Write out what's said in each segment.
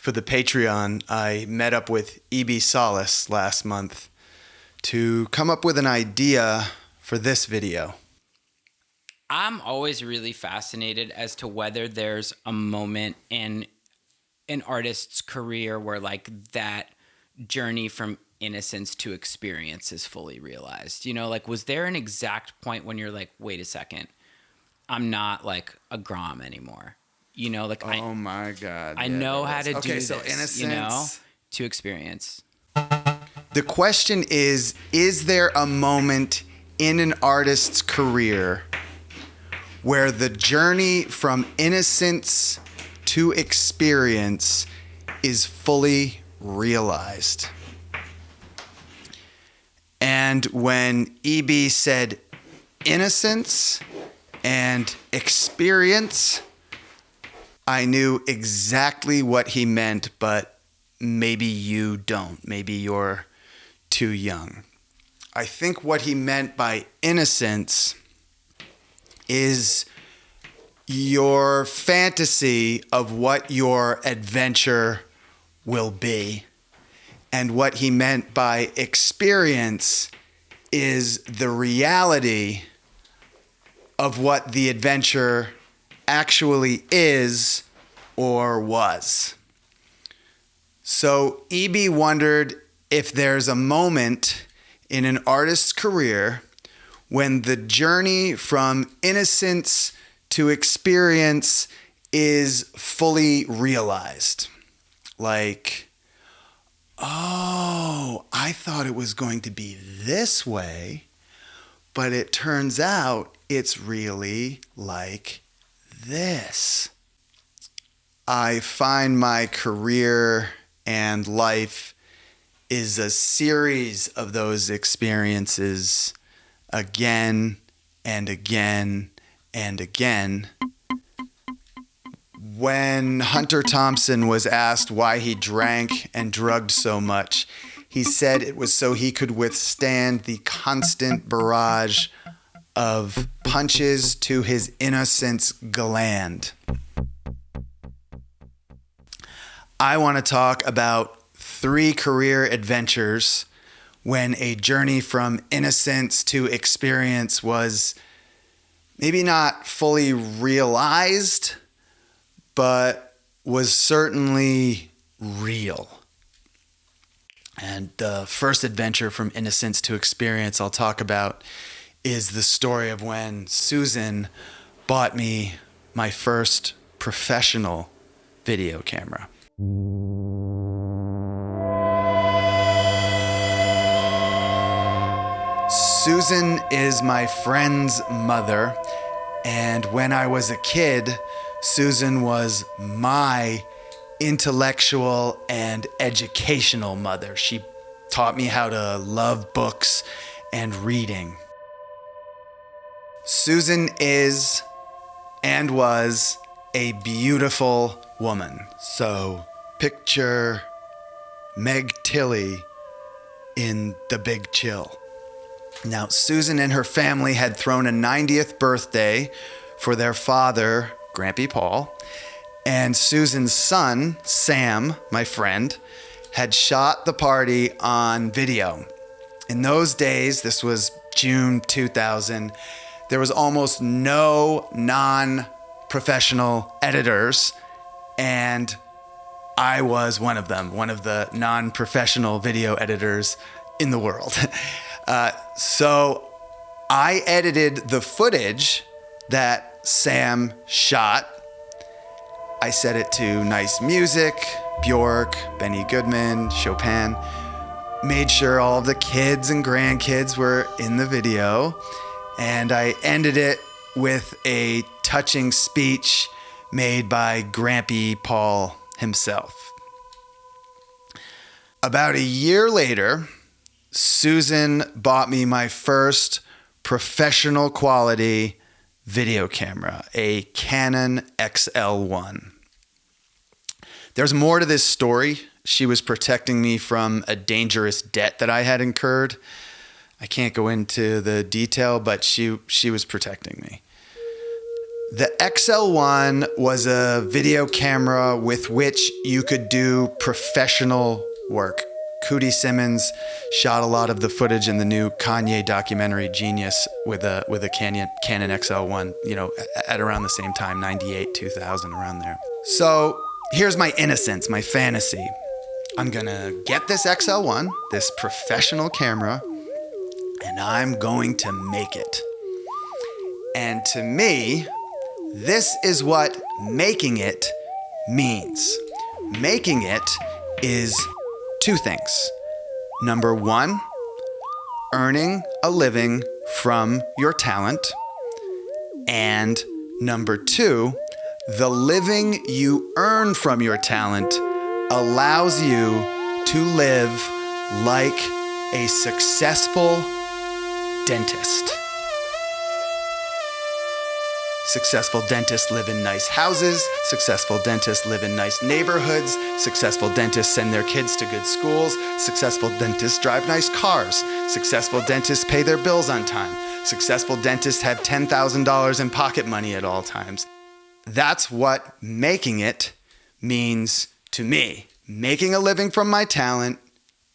for the Patreon, I met up with E.B. Sollis last month to come up with an idea for this video. I'm always really fascinated as to whether there's a moment in an artist's career where like that journey from innocence to experience is fully realized. You know, like was there an exact point when you're like, wait a second, I'm not like a Grom anymore? You know, like oh my God. I know how to do this, so innocence. you know, to experience. The question is there a moment in an artist's career where the journey from innocence to experience is fully realized? And when E.B. said innocence and experience, I knew exactly what he meant, but maybe you don't. Maybe you're too young. I think what he meant by innocence is your fantasy of what your adventure will be. And what he meant by experience is the reality of what the adventure actually is or was. So E.B. wondered if there's a moment in an artist's career when the journey from innocence to experience is fully realized. Like, oh, I thought it was going to be this way, but it turns out it's really like this. I find my career and life is a series of those experiences again and again and again. When Hunter Thompson was asked why he drank and drugged so much, he said it was so he could withstand the constant barrage of punches to his innocence gland. I want to talk about 3 career adventures when a journey from innocence to experience was maybe not fully realized, but was certainly real. And the first adventure from innocence to experience I'll talk about is the story of when Susan bought me my first professional video camera. Susan is my friend's mother, and when I was a kid, Susan was my intellectual and educational mother. She taught me how to love books and reading. Susan is and was a beautiful woman. So picture Meg Tilly in The Big Chill. Now, Susan and her family had thrown a 90th birthday for their father, Grampy Paul, and Susan's son, Sam, my friend, had shot the party on video. In those days, this was June 2000, there was almost no non-professional editors, and I was one of them, one of the non-professional video editors in the world. So I edited the footage that Sam shot. I set it to nice music, Bjork, Benny Goodman, Chopin. Made sure all of the kids and grandkids were in the video. And I ended it with a touching speech made by Grampy Paul himself. About a year later, Susan bought me my first professional quality video camera, a Canon XL1. There's more to this story. She was protecting me from a dangerous debt that I had incurred. I can't go into the detail, but she was protecting me. The XL1 was a video camera with which you could do professional work. Cootie Simmons shot a lot of the footage in the new Kanye documentary Genius with a Canon XL1, at around the same time, 98, 2000, around there. So here's my innocence, my fantasy. I'm gonna get this XL1, this professional camera, and I'm going to make it. And to me, this is what making it means. Making it is two things. Number one, earning a living from your talent. And number two, the living you earn from your talent allows you to live like a successful dentist. Successful dentists live in nice houses. Successful dentists live in nice neighborhoods. Successful dentists send their kids to good schools. Successful dentists drive nice cars. Successful dentists pay their bills on time. Successful dentists have $10,000 in pocket money at all times. That's what making it means to me. Making a living from my talent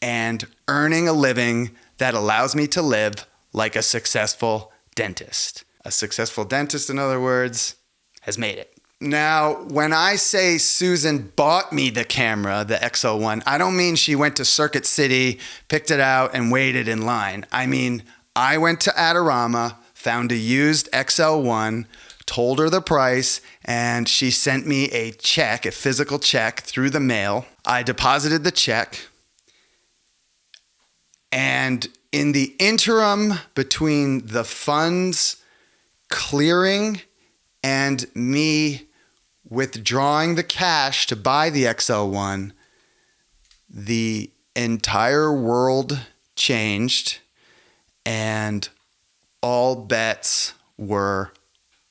and earning a living that allows me to live like a successful dentist. A successful dentist, in other words, has made it. Now, when I say Susan bought me the camera, the XL1, I don't mean she went to Circuit City, picked it out, and waited in line. I mean, I went to Adorama, found a used XL1, told her the price, and she sent me a check, a physical check, through the mail. I deposited the check, and in the interim between the funds clearing and me withdrawing the cash to buy the XL1, the entire world changed and all bets were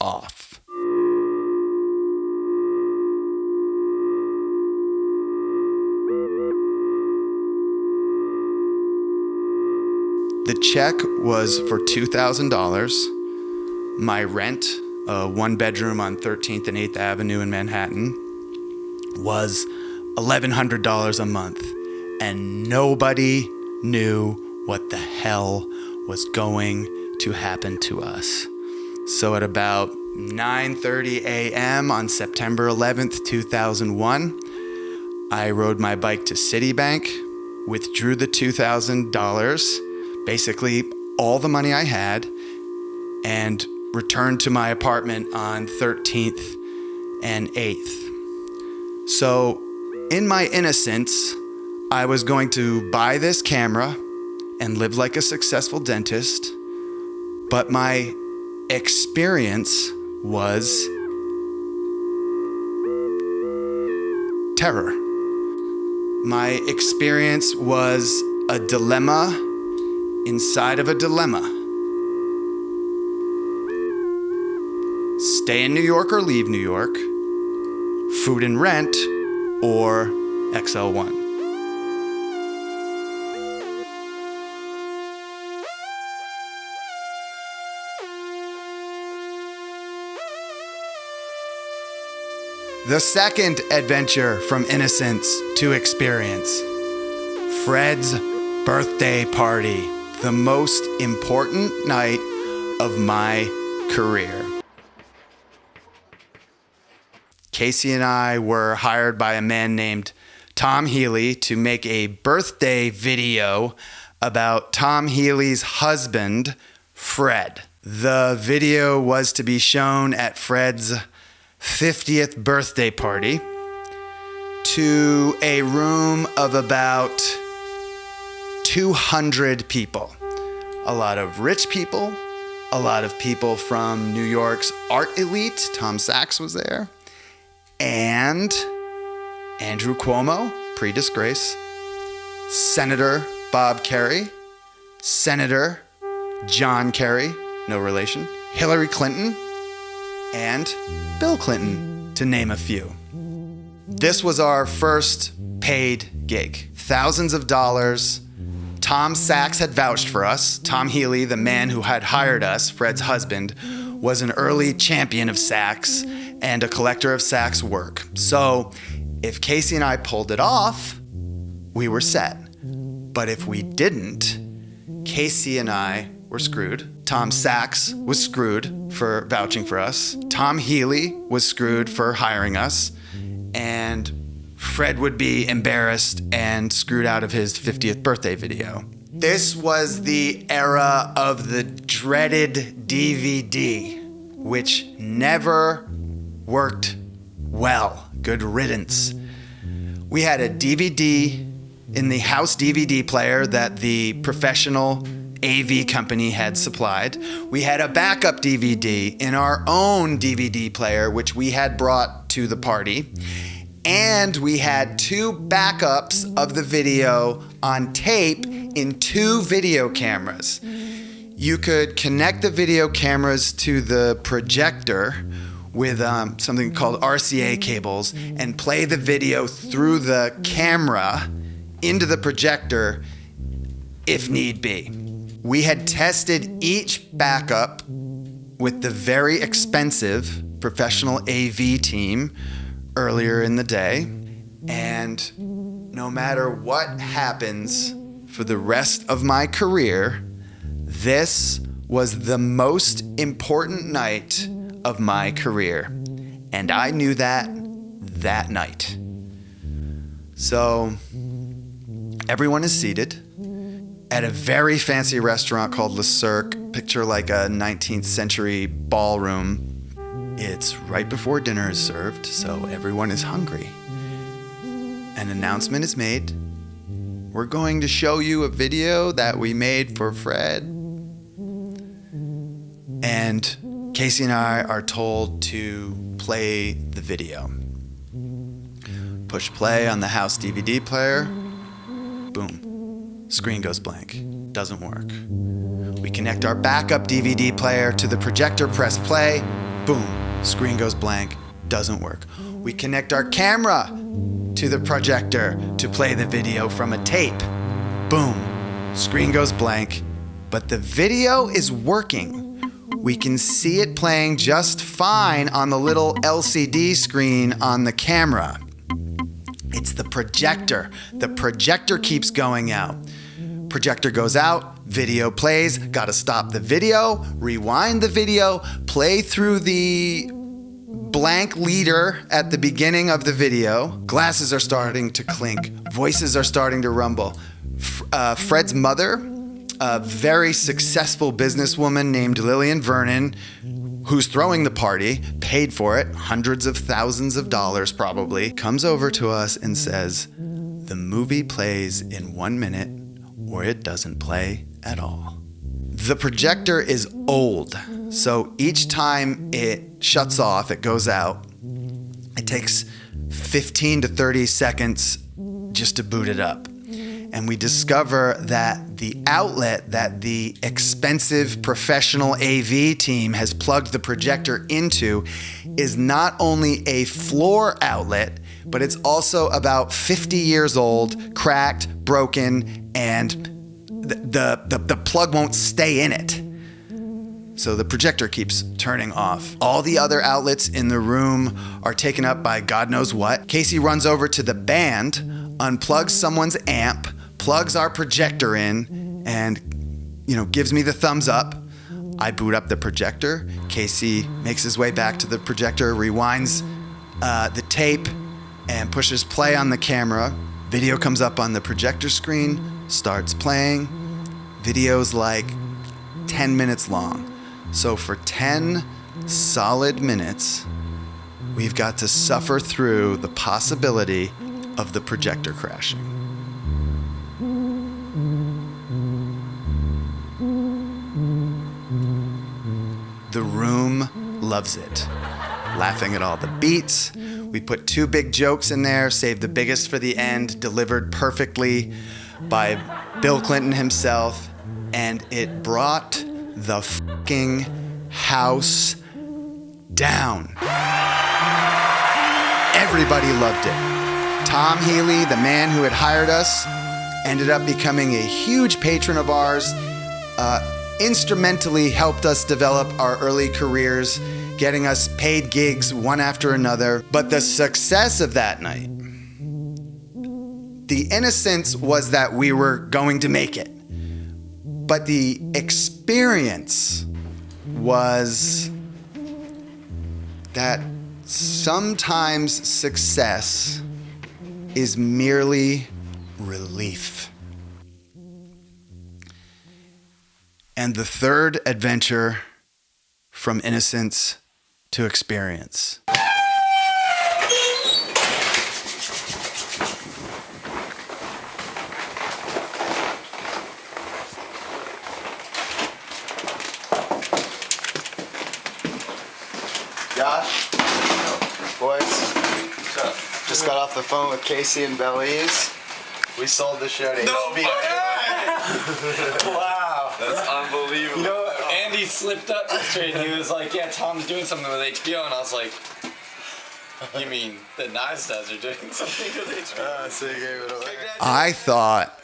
off. The check was for $2,000. My rent, a one-bedroom on 13th and 8th Avenue in Manhattan, was $1,100 a month, and nobody knew what the hell was going to happen to us. So at about 9:30 a.m. on September 11th, 2001, I rode my bike to Citibank, withdrew the $2,000, basically all the money I had, and returned to my apartment on 13th and 8th. So in my innocence, I was going to buy this camera and live like a successful dentist, but my experience was terror. My experience was a dilemma inside of a dilemma. Stay in New York or leave New York, food and rent, or XL1. The second adventure from innocence to experience. Fred's birthday party, the most important night of my career. Casey and I were hired by a man named Tom Healy to make a birthday video about Tom Healy's husband, Fred. The video was to be shown at Fred's 50th birthday party to a room of about 200 people. A lot of rich people, a lot of people from New York's art elite. Tom Sachs was there. And Andrew Cuomo, pre-disgrace, Senator Bob Kerrey, Senator John Kerry, no relation, Hillary Clinton, and Bill Clinton, to name a few. This was our first paid gig. Thousands of dollars. Tom Sachs had vouched for us. Tom Healy, the man who had hired us, Fred's husband, was an early champion of sax and a collector of sax work. So if Casey and I pulled it off, we were set. But if we didn't, Casey and I were screwed. Tom Sachs was screwed for vouching for us. Tom Healy was screwed for hiring us. And Fred would be embarrassed and screwed out of his 50th birthday video. This was the era of the dreaded DVD, which never worked well. Good riddance. We had a DVD in the house DVD player that the professional AV company had supplied. We had a backup DVD in our own DVD player, which we had brought to the party. And we had 2 backups of the video on tape in 2 video cameras. You could connect the video cameras to the projector with something called RCA cables and play the video through the camera into the projector if need be. We had tested each backup with the very expensive professional AV team earlier in the day, and no matter what happens for the rest of my career, this was the most important night of my career, and I knew that night. So everyone is seated at a very fancy restaurant called Le Cirque. Picture like a 19th century ballroom. It's right before dinner is served, so everyone is hungry. An announcement is made. We're going to show you a video that we made for Fred. And Casey and I are told to play the video. Push play on the house DVD player. Boom. Screen goes blank. Doesn't work. We connect our backup DVD player to the projector, press play. Boom. Screen goes blank. Doesn't work. We connect our camera to the projector to play the video from a tape. Boom. Screen goes blank. But the video is working. We can see it playing just fine on the little LCD screen on the camera. It's the projector. The projector keeps going out. Projector goes out, video plays, gotta stop the video, rewind the video, play through the blank leader at the beginning of the video. Glasses are starting to clink, voices are starting to rumble. Fred's mother, a very successful businesswoman named Lillian Vernon, who's throwing the party, paid for it, hundreds of thousands of dollars probably, comes over to us and says, "The movie plays in 1 minute or it doesn't play at all." The projector is old, so each time it shuts off, it goes out, it takes 15 to 30 seconds just to boot it up. And we discover that the outlet that the expensive professional AV team has plugged the projector into is not only a floor outlet, but it's also about 50 years old, cracked, broken, and the plug won't stay in it. So the projector keeps turning off. All the other outlets in the room are taken up by God knows what. Casey runs over to the band, unplugs someone's amp, plugs our projector in, and gives me the thumbs up. I boot up the projector. Casey makes his way back to the projector, rewinds the tape, and pushes play on the camera. Video comes up on the projector screen, starts playing. Video's like 10 minutes long. So for 10 solid minutes, we've got to suffer through the possibility of the projector crashing. The room loves it. Laughing at all the beats. We put 2 big jokes in there, saved the biggest for the end, delivered perfectly by Bill Clinton himself, and it brought the fucking house down. Everybody loved it. Tom Healy, the man who had hired us, ended up becoming a huge patron of ours. instrumentally helped us develop our early careers, getting us paid gigs one after another. But the success of that night, the innocence was that we were going to make it. But the experience was that sometimes success is merely relief. And the third adventure from innocence to experience. Josh, boys, just got off the phone with Casey and Belize. We sold the show to HBO. Wow, that's unbelievable. You know, Andy slipped up yesterday and he was like, yeah, Tom's doing something with HBO. And I was like, you mean the Neistats are doing something with HBO? So you gave it away. I thought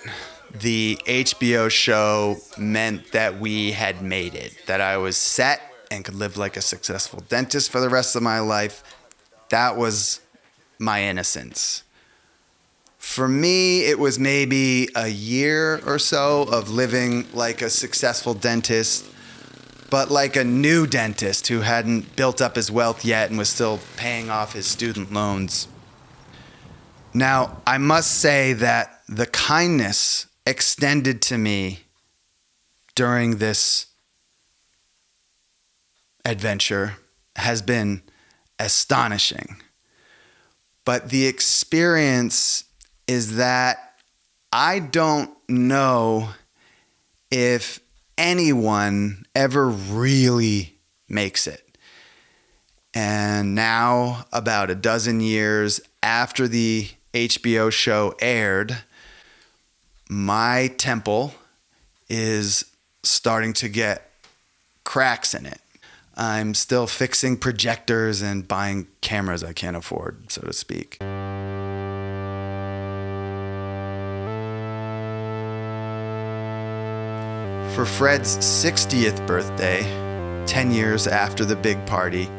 the HBO show meant that we had made it, that I was set and could live like a successful dentist for the rest of my life. That was my innocence. For me, it was maybe a year or so of living like a successful dentist, but like a new dentist who hadn't built up his wealth yet and was still paying off his student loans. Now, I must say that the kindness extended to me during this adventure has been astonishing. But the experience is that I don't know if anyone ever really makes it. And now, about a dozen years after the HBO show aired, my temple is starting to get cracks in it. I'm still fixing projectors and buying cameras I can't afford, so to speak. For Fred's 60th birthday, 10 years after the big party,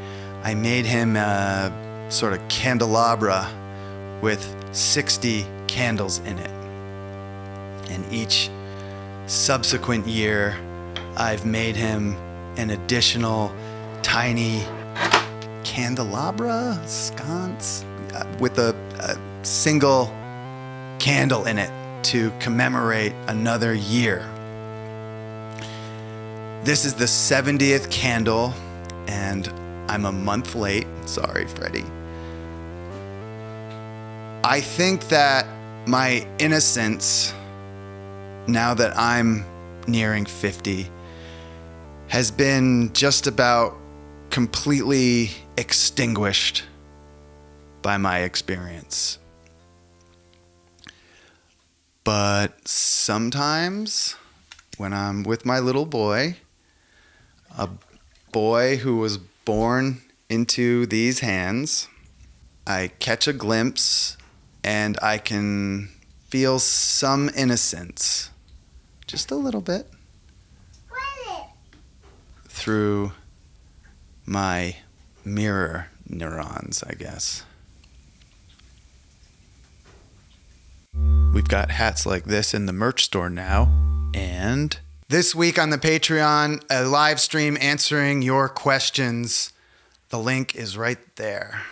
I made him a sort of candelabra with 60 candles in it. And each subsequent year, I've made him an additional tiny candelabra, sconce, with a single candle in it to commemorate another year. This is the 70th candle, and I'm a month late. Sorry, Freddie. I think that my innocence, now that I'm nearing 50, has been just about completely extinguished by my experience. But sometimes when I'm with my little boy, a boy who was born into these hands, I catch a glimpse and I can feel some innocence, just a little bit, through my mirror neurons, I guess. We've got hats like this in the merch store now, and this week on the Patreon, a live stream answering your questions. The link is right there.